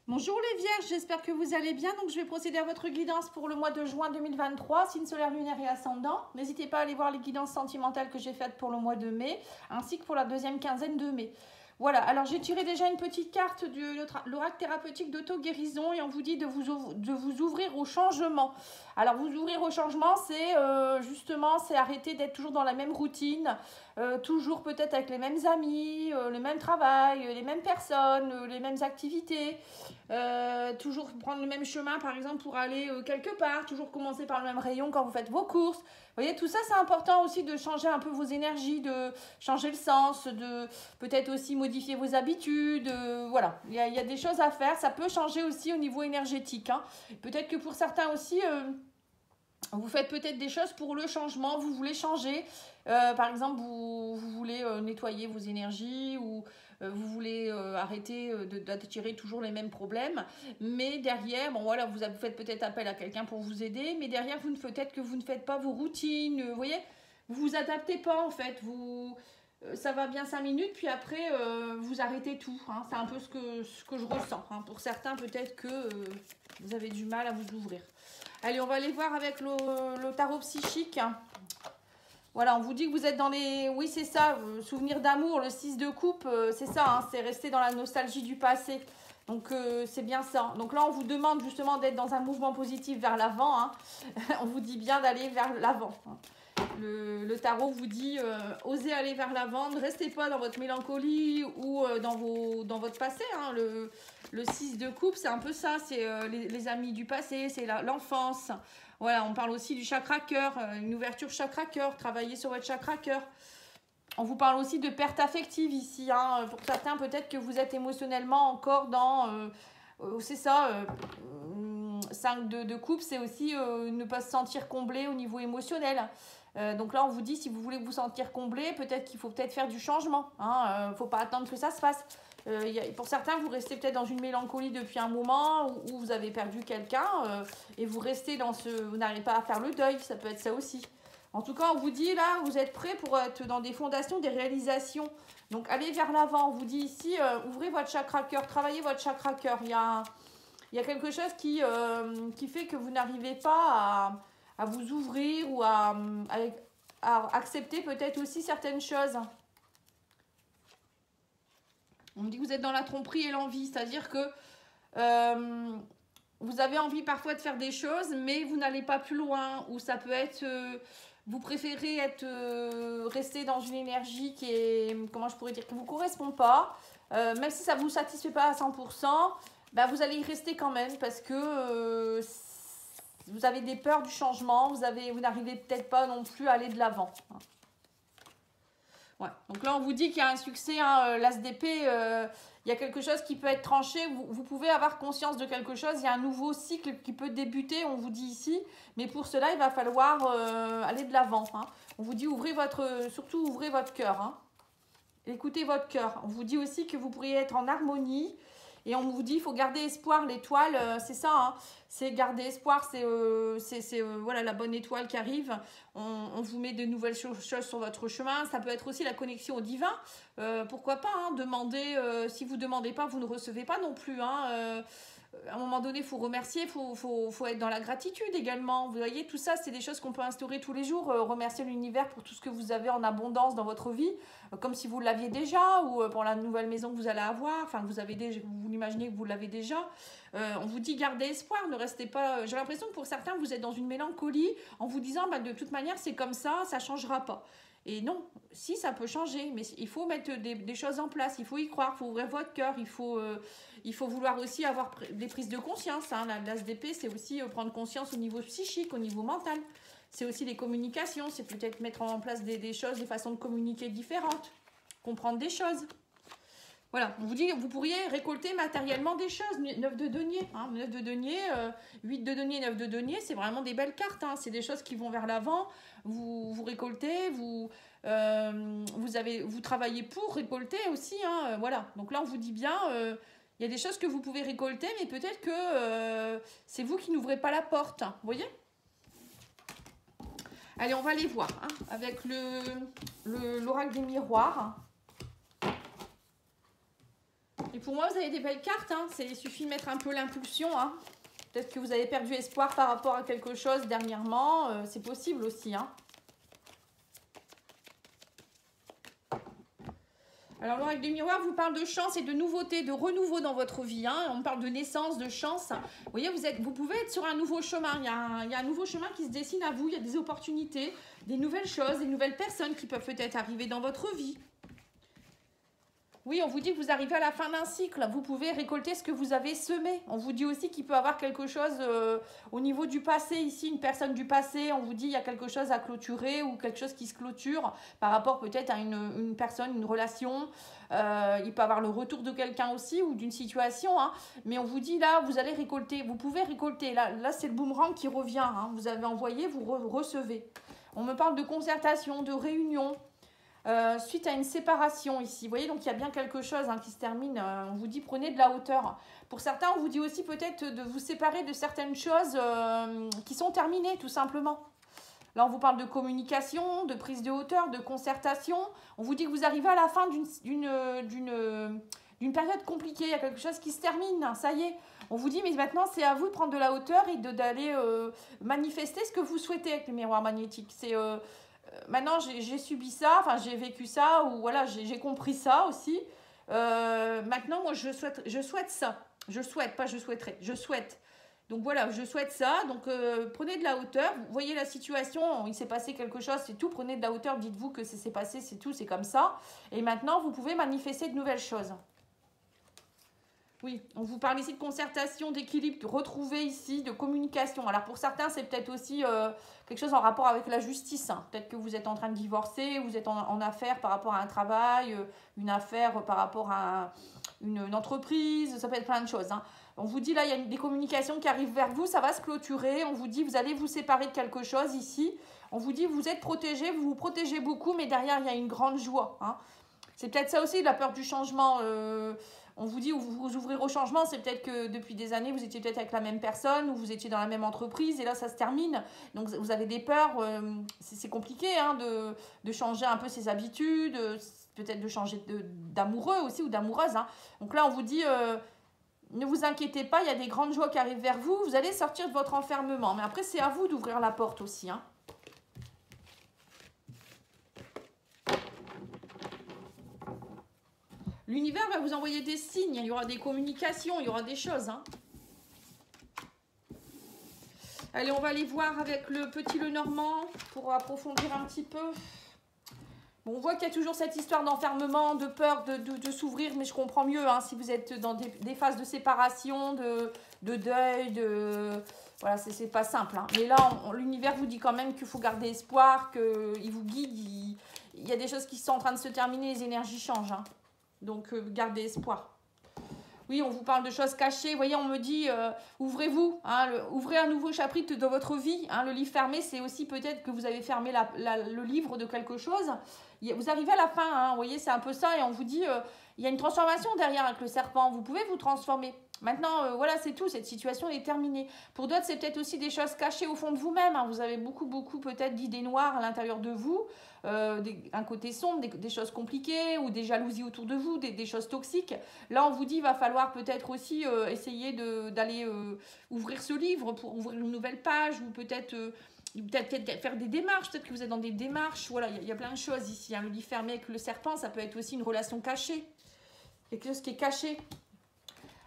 Bonjour les Vierges, j'espère que vous allez bien. Donc je vais procéder à votre guidance pour le mois de juin 2023, signe solaire, lunaire et ascendant. N'hésitez pas à aller voir les guidances sentimentales que j'ai faites pour le mois de mai, ainsi que pour la deuxième quinzaine de mai. Voilà, alors j'ai tiré déjà une petite carte de l'oracle thérapeutique d'auto-guérison et on vous dit de vous ouvrir au changement. Alors vous ouvrir au changement, c'est justement, c'est arrêter d'être toujours dans la même routine, toujours peut-être avec les mêmes amis, le même travail, les mêmes personnes, les mêmes activités. Toujours prendre le même chemin par exemple pour aller quelque part, toujours commencer par le même rayon quand vous faites vos courses. Vous voyez, tout ça c'est important aussi de changer un peu vos énergies, de changer le sens, de peut-être aussi modifier vos habitudes. Voilà, il y a des choses à faire, ça peut changer aussi au niveau énergétique, hein. Peut-être que pour certains aussi, vous faites peut-être des choses pour le changement, vous voulez changer. Par exemple, vous voulez nettoyer vos énergies ou vous voulez arrêter d'attirer toujours les mêmes problèmes. Mais derrière, bon voilà, vous faites peut-être appel à quelqu'un pour vous aider, mais derrière, peut-être que vous ne faites pas vos routines. Vous voyez, vous vous adaptez pas en fait. Ça va bien 5 minutes, puis après, vous arrêtez tout, hein. C'est un peu ce que je ressens, hein. Pour certains, peut-être que vous avez du mal à vous ouvrir. Allez, on va aller voir avec le tarot psychique. Voilà, on vous dit que vous êtes dans les... Oui, c'est ça, souvenirs d'amour, le 6 de coupe, c'est ça, hein, c'est rester dans la nostalgie du passé. Donc, c'est bien ça. Donc là, on vous demande justement d'être dans un mouvement positif vers l'avant, hein. On vous dit bien d'aller vers l'avant, hein. Le tarot vous dit osez aller vers l'avant, ne restez pas dans votre mélancolie ou dans votre passé, hein. Le 6 de coupe, c'est un peu ça, c'est les amis du passé, c'est l'enfance. Voilà, on parle aussi du chakra cœur, une ouverture chakra cœur, travailler sur votre chakra cœur. On vous parle aussi de perte affective ici, hein. Pour certains, peut-être que vous êtes émotionnellement encore dans... c'est ça, 5 de coupe, c'est aussi ne pas se sentir comblé au niveau émotionnel. Donc là, on vous dit, si vous voulez vous sentir comblé, peut-être qu'il faut peut-être faire du changement, hein. Faut pas attendre que ça se fasse. Pour certains, vous restez peut-être dans une mélancolie depuis un moment où vous avez perdu quelqu'un et vous restez dans vous n'arrivez pas à faire le deuil, ça peut être ça aussi. En tout cas, on vous dit là, vous êtes prêts pour être dans des fondations, des réalisations. Donc, allez vers l'avant. On vous dit ici, ouvrez votre chakra cœur, travaillez votre chakra cœur. Il y a quelque chose qui fait que vous n'arrivez pas à vous ouvrir ou à accepter peut-être aussi certaines choses. On me dit que vous êtes dans la tromperie et l'envie, c'est-à-dire que vous avez envie parfois de faire des choses, mais vous n'allez pas plus loin. Ou ça peut être, vous préférez rester dans une énergie qui est, comment je pourrais dire, qui ne vous correspond pas. Même si ça ne vous satisfait pas à 100%, bah, vous allez y rester quand même parce que vous avez des peurs du changement, vous n'arrivez peut-être pas non plus à aller de l'avant. Ouais. Donc là, on vous dit qu'il y a un succès, hein, l'as d'épée, il y a quelque chose qui peut être tranché, vous pouvez avoir conscience de quelque chose, il y a un nouveau cycle qui peut débuter, on vous dit ici, mais pour cela, il va falloir aller de l'avant, hein. On vous dit, surtout ouvrez votre cœur, hein. Écoutez votre cœur. On vous dit aussi que vous pourriez être en harmonie. Et on vous dit, il faut garder espoir, l'étoile, c'est ça, hein, c'est garder espoir, c'est voilà, la bonne étoile qui arrive. On vous met de nouvelles choses sur votre chemin. Ça peut être aussi la connexion au divin. Pourquoi pas, hein, demander, si vous ne demandez pas, vous ne recevez pas non plus, hein. À un moment donné, il faut remercier, il faut être dans la gratitude également. Vous voyez, tout ça, c'est des choses qu'on peut instaurer tous les jours. Remercier l'univers pour tout ce que vous avez en abondance dans votre vie, comme si vous l'aviez déjà, ou pour la nouvelle maison que vous allez avoir. Enfin, vous l'imaginez que vous l'avez déjà. On vous dit gardez espoir, ne restez pas... J'ai l'impression que pour certains, vous êtes dans une mélancolie en vous disant, bah, de toute manière, c'est comme ça ne changera pas. Et non, si, ça peut changer, mais il faut mettre des choses en place, il faut y croire, il faut ouvrir votre cœur, il faut vouloir aussi avoir des prises de conscience, hein. L'as d'épée, c'est aussi prendre conscience au niveau psychique, au niveau mental. C'est aussi des communications, c'est peut-être mettre en place des choses, des façons de communiquer différentes, comprendre des choses. Voilà, on vous dit que vous pourriez récolter matériellement des choses. 9 de denier, hein, 9 de denier, 8 de denier, 9 de denier, c'est vraiment des belles cartes, hein. C'est des choses qui vont vers l'avant. Vous récoltez, vous travaillez pour récolter aussi, hein, voilà. Donc là, on vous dit bien, il y a des choses que vous pouvez récolter, mais peut-être que c'est vous qui n'ouvrez pas la porte, hein, vous voyez? Allez, on va les voir, hein, avec l'oracle des miroirs. Et pour moi, vous avez des belles cartes. Hein. Il suffit de mettre un peu l'impulsion. Hein. Peut-être que vous avez perdu espoir par rapport à quelque chose dernièrement. C'est possible aussi. Hein. Alors, l'oracle du miroir vous parle de chance et de nouveauté, de renouveau dans votre vie. Hein. On parle de naissance, de chance. Vous voyez, vous pouvez être sur un nouveau chemin. Il y a un nouveau chemin qui se dessine à vous. Il y a des opportunités, des nouvelles choses, des nouvelles personnes qui peuvent peut-être arriver dans votre vie. Oui, on vous dit que vous arrivez à la fin d'un cycle. Vous pouvez récolter ce que vous avez semé. On vous dit aussi qu'il peut y avoir quelque chose au niveau du passé. Ici, une personne du passé, on vous dit qu'il y a quelque chose à clôturer ou quelque chose qui se clôture par rapport peut-être à une personne, une relation. Il peut y avoir le retour de quelqu'un aussi ou d'une situation. Hein. Mais on vous dit là, vous allez récolter. Vous pouvez récolter. Là c'est le boomerang qui revient. Hein. Vous avez envoyé, vous recevez. On me parle de concertation, de réunion. Suite à une séparation ici, vous voyez, donc il y a bien quelque chose qui se termine, on vous dit prenez de la hauteur. Pour certains, on vous dit aussi peut-être de vous séparer de certaines choses qui sont terminées tout simplement. Là, on vous parle de communication, de prise de hauteur, de concertation. On vous dit que vous arrivez à la fin d'une période compliquée, il y a quelque chose qui se termine, ça y est. On vous dit, mais maintenant, c'est à vous de prendre de la hauteur et d'aller manifester ce que vous souhaitez avec le miroir magnétique. C'est... maintenant, j'ai subi ça, enfin, j'ai vécu ça, ou voilà, j'ai compris ça aussi. Maintenant, moi, je souhaite ça. Je souhaite, pas je souhaiterais, je souhaite. Donc voilà, je souhaite ça. Donc prenez de la hauteur. Vous voyez la situation, il s'est passé quelque chose, c'est tout. Prenez de la hauteur, dites-vous que c'est passé, c'est tout, c'est comme ça. Et maintenant, vous pouvez manifester de nouvelles choses. Oui, on vous parle ici de concertation, d'équilibre, de retrouver ici, de communication. Alors pour certains, c'est peut-être aussi quelque chose en rapport avec la justice. Hein. Peut-être que vous êtes en train de divorcer, vous êtes en affaire par rapport à un travail, une affaire par rapport à une entreprise, ça peut être plein de choses. Hein. On vous dit là, il y a des communications qui arrivent vers vous, ça va se clôturer. On vous dit, vous allez vous séparer de quelque chose ici. On vous dit, vous êtes protégé, vous vous protégez beaucoup, mais derrière, il y a une grande joie. Hein. C'est peut-être ça aussi, la peur du changement. On vous dit, vous ouvrir au changement, c'est peut-être que depuis des années, vous étiez peut-être avec la même personne ou vous étiez dans la même entreprise et là, ça se termine. Donc, vous avez des peurs. C'est compliqué hein, de changer un peu ses habitudes, peut-être de changer d'amoureux aussi ou d'amoureuse. Hein. Donc là, on vous dit, ne vous inquiétez pas, il y a des grandes joies qui arrivent vers vous. Vous allez sortir de votre enfermement. Mais après, c'est à vous d'ouvrir la porte aussi. Hein. L'univers va vous envoyer des signes, il y aura des communications, il y aura des choses. Hein. Allez, on va aller voir avec le petit Lenormand pour approfondir un petit peu. Bon, on voit qu'il y a toujours cette histoire d'enfermement, de peur de s'ouvrir, mais je comprends mieux hein, si vous êtes dans des phases de séparation, de deuil, voilà, c'est pas simple. Hein. Mais là, l'univers vous dit quand même qu'il faut garder espoir, qu'il vous guide, il y a des choses qui sont en train de se terminer, les énergies changent. Hein. Donc, gardez espoir. Oui, on vous parle de choses cachées. Vous voyez, on me dit, ouvrez-vous. Hein, ouvrez un nouveau chapitre de votre vie. Hein, le livre fermé, c'est aussi peut-être que vous avez fermé le livre de quelque chose. Vous arrivez à la fin. Hein, vous voyez, c'est un peu ça. Et on vous dit, il y a une transformation derrière avec le serpent. Vous pouvez vous transformer. Maintenant, voilà, c'est tout. Cette situation est terminée. Pour d'autres, c'est peut-être aussi des choses cachées au fond de vous-même. Hein. Vous avez beaucoup peut-être d'idées noires à l'intérieur de vous. Un côté sombre, des choses compliquées ou des jalousies autour de vous, des choses toxiques. Là, on vous dit, il va falloir peut-être aussi essayer d'aller ouvrir ce livre pour ouvrir une nouvelle page ou peut-être faire des démarches. Peut-être que vous êtes dans des démarches. Voilà, il y a plein de choses ici. Hein. Le livre fermé avec le serpent, ça peut être aussi une relation cachée. Quelque chose qui est caché.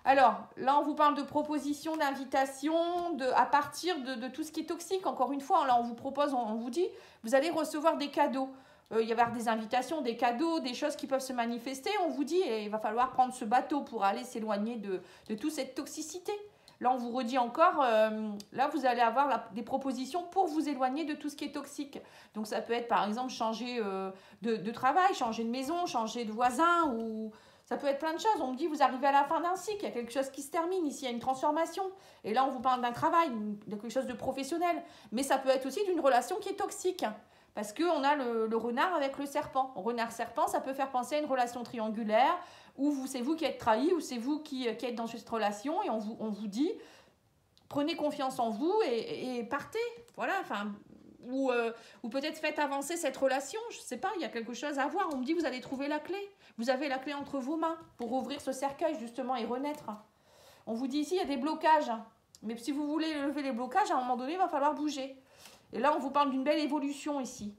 Alors, là, on vous parle de propositions, d'invitations, à partir de tout ce qui est toxique. Encore une fois, là, on vous propose, on vous dit, vous allez recevoir des cadeaux. Il y avoir des invitations, des cadeaux, des choses qui peuvent se manifester. On vous dit, il va falloir prendre ce bateau pour aller s'éloigner de toute cette toxicité. Là, on vous redit encore, là, vous allez avoir des propositions pour vous éloigner de tout ce qui est toxique. Donc, ça peut être, par exemple, changer de travail, changer de maison, changer de voisin ou... Ça peut être plein de choses. On me dit, vous arrivez à la fin d'un cycle, il y a quelque chose qui se termine. Ici, il y a une transformation. Et là, on vous parle d'un travail, de quelque chose de professionnel. Mais ça peut être aussi d'une relation qui est toxique. Parce qu'on a le renard avec le serpent. Renard-serpent, ça peut faire penser à une relation triangulaire où c'est vous qui êtes trahi, ou c'est vous qui êtes dans cette relation. Et on vous dit, prenez confiance en vous et partez. Voilà, enfin... ou peut-être faites avancer cette relation. Je ne sais pas, il y a quelque chose à voir. On me dit, vous allez trouver la clé. Vous avez la clé entre vos mains pour ouvrir ce cercueil, justement, et renaître. On vous dit ici, il y a des blocages. Mais si vous voulez lever les blocages, à un moment donné, il va falloir bouger. Et là, on vous parle d'une belle évolution ici.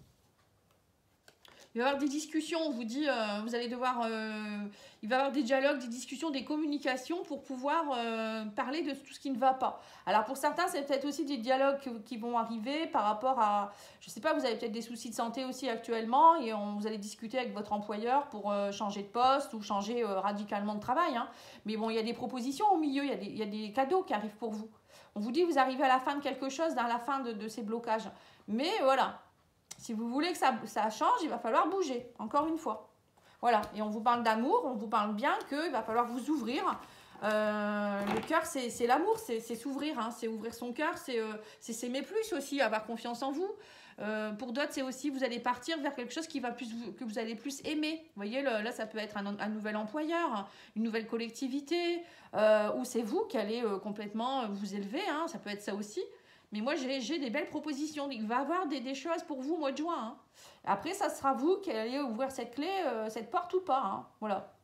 Il va y avoir des discussions, on vous dit, vous allez devoir... il va y avoir des dialogues, des discussions, des communications pour pouvoir parler de tout ce qui ne va pas. Alors pour certains, c'est peut-être aussi des dialogues qui vont arriver par rapport à... Je ne sais pas, vous avez peut-être des soucis de santé aussi actuellement et vous allez discuter avec votre employeur pour changer de poste ou changer radicalement de travail. Hein. Mais bon, il y a des propositions au milieu, il y a des cadeaux qui arrivent pour vous. On vous dit, vous arrivez à la fin de quelque chose, à la fin de ces blocages. Mais voilà. Si vous voulez que ça change, il va falloir bouger, encore une fois. Voilà, et on vous parle d'amour, on vous parle bien qu'il va falloir vous ouvrir. Le cœur, c'est l'amour, c'est s'ouvrir, hein, c'est ouvrir son cœur, c'est s'aimer plus aussi, avoir confiance en vous. Pour d'autres, c'est aussi, vous allez partir vers quelque chose que vous allez plus aimer. Vous voyez, là, ça peut être un nouvel employeur, une nouvelle collectivité, ou c'est vous qui allez complètement vous élever, hein, ça peut être ça aussi. Mais moi, j'ai des belles propositions. Il va y avoir des choses pour vous au mois de juin. Hein. Après, ça sera vous qui allez ouvrir cette clé, cette porte ou pas. Hein. Voilà.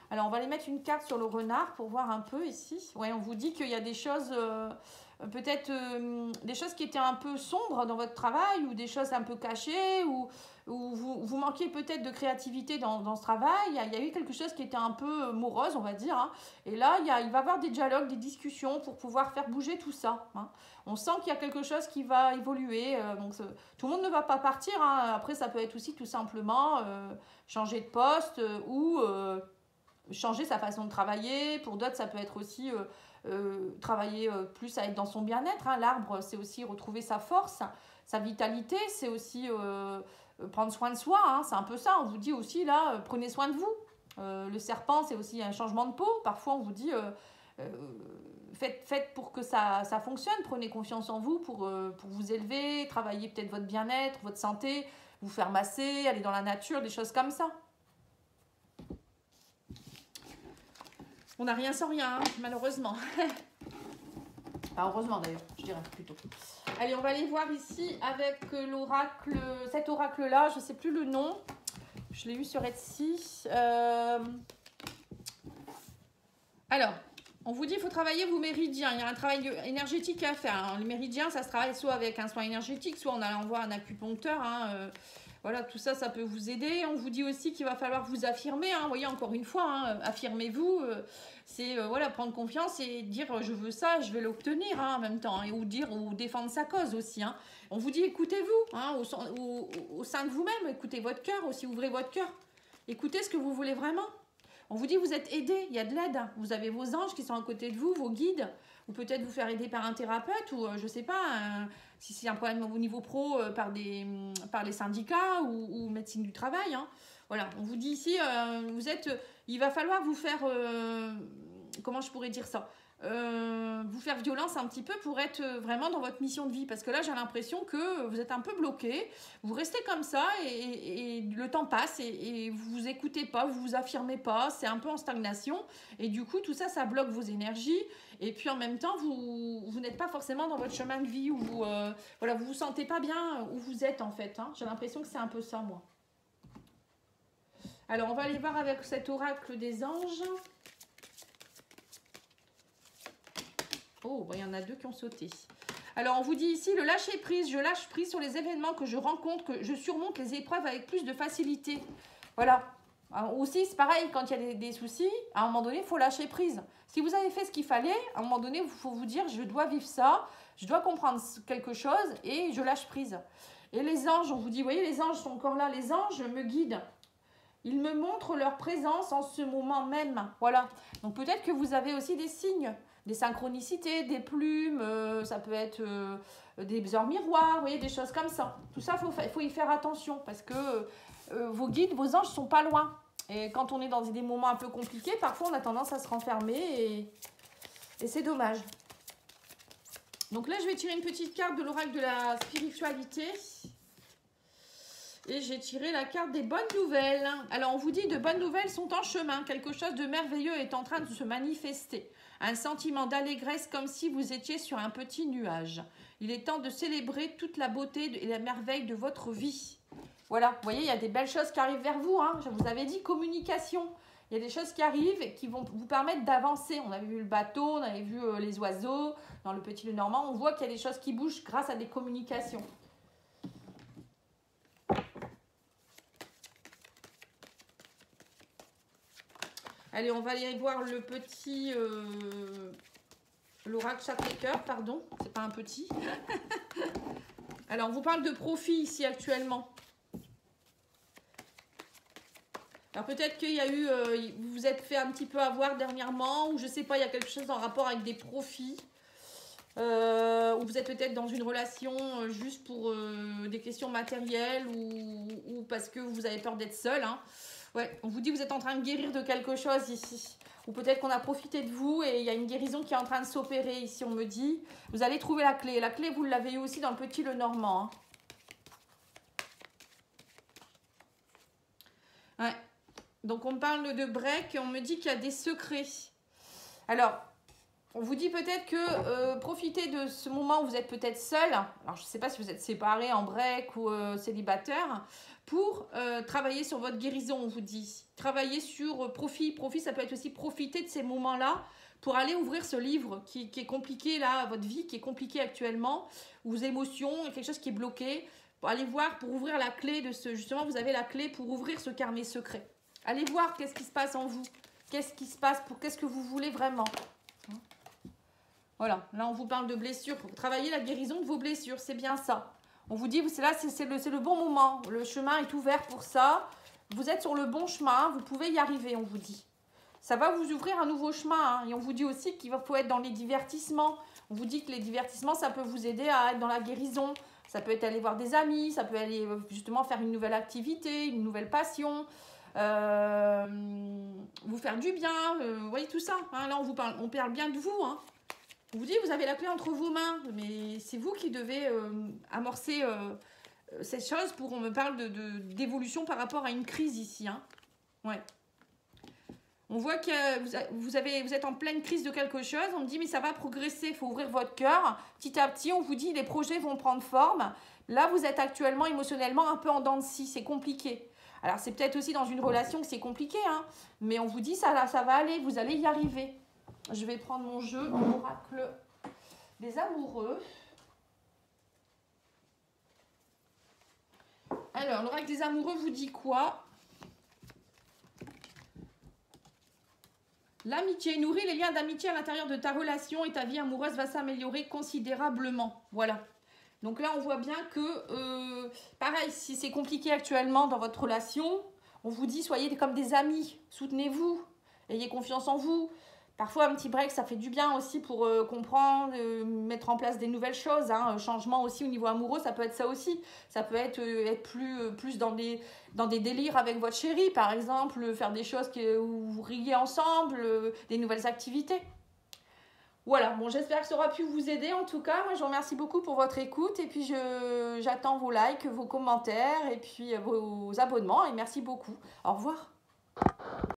Alors, on va aller mettre une carte sur le renard pour voir un peu ici. Ouais, on vous dit qu'il y a des choses, peut-être des choses qui étaient un peu sombres dans votre travail ou des choses un peu cachées ou vous manquiez peut-être de créativité dans ce travail. Il y a eu quelque chose qui était un peu morose, on va dire. Hein. Et là, il va y avoir des dialogues, des discussions pour pouvoir faire bouger tout ça. Hein. On sent qu'il y a quelque chose qui va évoluer. Donc, tout le monde ne va pas partir. Hein. Après, ça peut être aussi tout simplement changer de poste ou changer sa façon de travailler. Pour d'autres, ça peut être aussi travailler plus à être dans son bien-être. Hein. L'arbre, c'est aussi retrouver sa force, sa vitalité. C'est aussi... prendre soin de soi, hein, c'est un peu ça. On vous dit aussi, là, prenez soin de vous. Le serpent, c'est aussi un changement de peau. Parfois, on vous dit, faites pour que ça fonctionne. Prenez confiance en vous pour vous élever, travailler peut-être votre bien-être, votre santé, vous faire masser, aller dans la nature, des choses comme ça. On n'a rien sans rien, hein, malheureusement. Enfin, heureusement, d'ailleurs, je dirais plutôt. Allez, on va aller voir ici avec l'oracle, cet oracle-là, je ne sais plus le nom. Je l'ai eu sur Etsy. Alors, on vous dit qu'il faut travailler vos méridiens. Il y a un travail énergétique à faire. Hein. Les méridiens, ça se travaille soit avec un soin énergétique, soit en allant voir un acupuncteur. Hein. Voilà, tout ça, ça peut vous aider. On vous dit aussi qu'il va falloir vous affirmer. Hein. Vous voyez, encore une fois, hein, affirmez-vous. C'est voilà, prendre confiance et dire je veux ça, je vais l'obtenir hein, en même temps. Hein, ou défendre sa cause aussi. Hein. On vous dit écoutez-vous hein, au sein de vous-même. Écoutez votre cœur aussi, ouvrez votre cœur. Écoutez ce que vous voulez vraiment. On vous dit vous êtes aidé, il y a de l'aide. Vous avez vos anges qui sont à côté de vous, vos guides. Ou peut-être vous faire aider par un thérapeute ou je ne sais pas, si c'est un problème au niveau pro par les syndicats ou médecine du travail. Hein. Voilà, on vous dit ici, il va falloir vous faire, comment je pourrais dire ça, vous faire violence un petit peu pour être vraiment dans votre mission de vie. Parce que là, j'ai l'impression que vous êtes un peu bloqué, vous restez comme ça et le temps passe et vous vous écoutez pas, vous vous affirmez pas, c'est un peu en stagnation. Et du coup, tout ça, ça bloque vos énergies. Et puis en même temps, vous n'êtes pas forcément dans votre chemin de vie où vous vous sentez pas bien où vous êtes en fait. Hein. J'ai l'impression que c'est un peu ça, moi. Alors, on va aller voir avec cet oracle des anges. Oh, il y en a deux qui ont sauté. Alors, on vous dit ici, le lâcher prise. Je lâche prise sur les événements que je rencontre, que je surmonte les épreuves avec plus de facilité. Voilà. Alors, aussi, c'est pareil, quand il y a des soucis, à un moment donné, il faut lâcher prise. Si vous avez fait ce qu'il fallait, à un moment donné, il faut vous dire, je dois vivre ça, je dois comprendre quelque chose et je lâche prise. Et les anges, on vous dit, vous voyez, les anges sont encore là. Les anges me guident. Ils me montrent leur présence en ce moment même. Voilà. Donc, peut-être que vous avez aussi des signes. Des synchronicités, des plumes, ça peut être des heures miroirs, vous voyez, des choses comme ça. Tout ça, il faut y faire attention parce que vos guides, vos anges ne sont pas loin. Et quand on est dans des moments un peu compliqués, parfois on a tendance à se renfermer et c'est dommage. Donc là, je vais tirer une petite carte de l'oracle de la spiritualité. Et j'ai tiré la carte des bonnes nouvelles. Alors, on vous dit de bonnes nouvelles sont en chemin. Quelque chose de merveilleux est en train de se manifester. Un sentiment d'allégresse comme si vous étiez sur un petit nuage. Il est temps de célébrer toute la beauté et la merveille de votre vie. Voilà, vous voyez, il y a des belles choses qui arrivent vers vous. Hein. Je vous avais dit communication. Il y a des choses qui arrivent et qui vont vous permettre d'avancer. On avait vu le bateau, on avait vu les oiseaux. Dans le Petit Lenormand, on voit qu'il y a des choses qui bougent grâce à des communications. Allez, on va aller voir le petit... l'oracle Sacré-Cœur, pardon. C'est pas un petit. Alors, on vous parle de profit ici actuellement. Alors, peut-être qu'il y a eu... vous vous êtes fait un petit peu avoir dernièrement. Ou je sais pas, il y a quelque chose en rapport avec des profits. Ou vous êtes peut-être dans une relation juste pour des questions matérielles. Ou parce que vous avez peur d'être seul, hein. Ouais, on vous dit que vous êtes en train de guérir de quelque chose ici. Ou peut-être qu'on a profité de vous et il y a une guérison qui est en train de s'opérer ici, on me dit. Vous allez trouver la clé. La clé, vous l'avez eu aussi dans le Petit Lenormand. Hein. Ouais. Donc, on me parle de break et on me dit qu'il y a des secrets. Alors, on vous dit peut-être que profitez de ce moment où vous êtes peut-être seul. Alors, je ne sais pas si vous êtes séparés en break ou célibataire. Pour travailler sur votre guérison, on vous dit. Travailler sur profit. Profit, ça peut être aussi profiter de ces moments-là pour aller ouvrir ce livre qui est compliqué, là, votre vie qui est compliquée actuellement, vos émotions, quelque chose qui est bloqué. Pour aller voir, pour ouvrir la clé de ce... Justement, vous avez la clé pour ouvrir ce carnet secret. Allez voir qu'est-ce qui se passe en vous. Qu'est-ce qui se passe, qu'est-ce que vous voulez vraiment. Voilà, là, on vous parle de blessures. Pour travailler la guérison de vos blessures, c'est bien ça. On vous dit, là, c'est le bon moment. Le chemin est ouvert pour ça. Vous êtes sur le bon chemin. Vous pouvez y arriver, on vous dit. Ça va vous ouvrir un nouveau chemin. Hein. Et on vous dit aussi qu'il faut être dans les divertissements. On vous dit que les divertissements, ça peut vous aider à être dans la guérison. Ça peut être aller voir des amis. Ça peut aller justement faire une nouvelle activité, une nouvelle passion. Vous faire du bien. Vous voyez tout ça. Hein. Là, on parle bien de vous. Hein. On vous dit, vous avez la clé entre vos mains, mais c'est vous qui devez amorcer cette chose pour on me parle d'évolution par rapport à une crise ici. Hein. Ouais. On voit que vous êtes en pleine crise de quelque chose. On me dit, mais ça va progresser, il faut ouvrir votre cœur. Petit à petit, on vous dit, les projets vont prendre forme. Là, vous êtes actuellement émotionnellement un peu en dents de scie, c'est compliqué. Alors, c'est peut-être aussi dans une relation que c'est compliqué, hein, mais on vous dit, ça va aller, vous allez y arriver. Je vais prendre mon jeu, l'oracle des amoureux. Alors, l'oracle des amoureux vous dit quoi? L'amitié. Nourrit les liens d'amitié à l'intérieur de ta relation et ta vie amoureuse va s'améliorer considérablement. Voilà. Donc là, on voit bien que, pareil, si c'est compliqué actuellement dans votre relation, on vous dit, soyez comme des amis, soutenez-vous, ayez confiance en vous. Parfois, un petit break, ça fait du bien aussi pour comprendre, mettre en place des nouvelles choses. Hein. Changement aussi au niveau amoureux, ça peut être ça aussi. Ça peut être plus dans des délires avec votre chéri, par exemple, faire des choses où vous riez ensemble, des nouvelles activités. Voilà, bon, j'espère que ça aura pu vous aider. En tout cas, moi, je vous remercie beaucoup pour votre écoute. Et puis, j'attends vos likes, vos commentaires et puis vos abonnements. Et merci beaucoup. Au revoir.